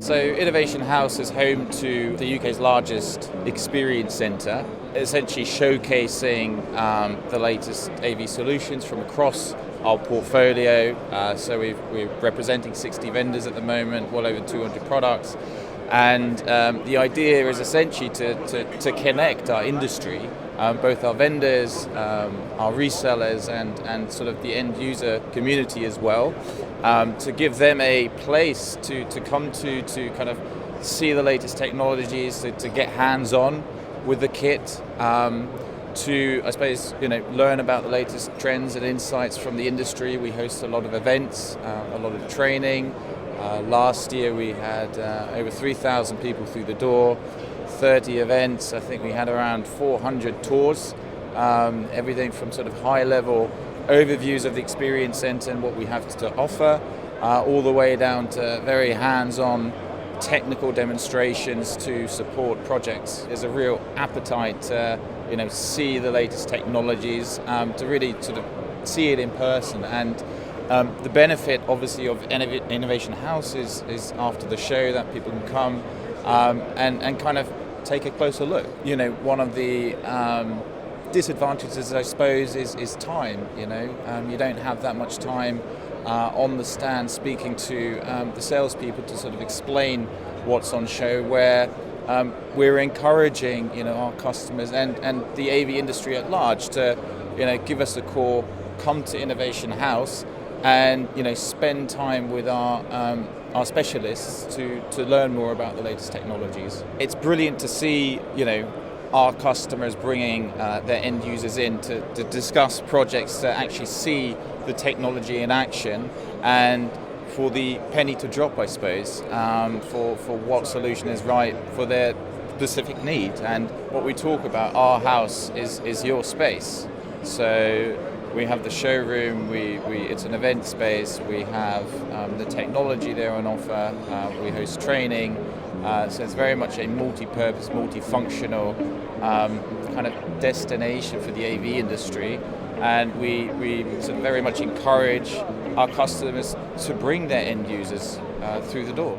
So Innovation House is home to the UK's largest experience centre, essentially showcasing the latest AV solutions from across our portfolio. So we're representing 60 vendors at the moment, well over 200 products. And the idea is essentially to connect our industry, both our vendors, our resellers, and sort of the end user community as well, to give them a place to come to kind of see the latest technologies, to get hands-on with the kit, to, I suppose, learn about the latest trends and insights from the industry. We host a lot of events, a lot of training. Last year we had over 3,000 people through the door, 30 events. I think we had around 400 tours, everything from sort of high-level overviews of the Experience Centre and what we have to offer, all the way down to very hands-on technical demonstrations to support projects. There's a real appetite to see the latest technologies, to really sort of see it in person. And the benefit, obviously, of Innovation House is after the show that people can come and kind of take a closer look. One of the disadvantages, I suppose, is time. You don't have that much time on the stand speaking to the salespeople to sort of explain what's on show, where we're encouraging our customers and the AV industry at large to give us a call, come to Innovation House, and spend time with our specialists to learn more about the latest technologies. It's brilliant to see our customers bringing their end users in to discuss projects, to actually see the technology in action, and for the penny to drop, I suppose, for what solution is right for their specific need. And what we talk about, our house is your space. So we have the showroom, it's an event space, we have the technology there on offer, we host training, so it's very much a multi-purpose, multifunctional kind of destination for the AV industry, and we sort of very much encourage our customers to bring their end users through the door.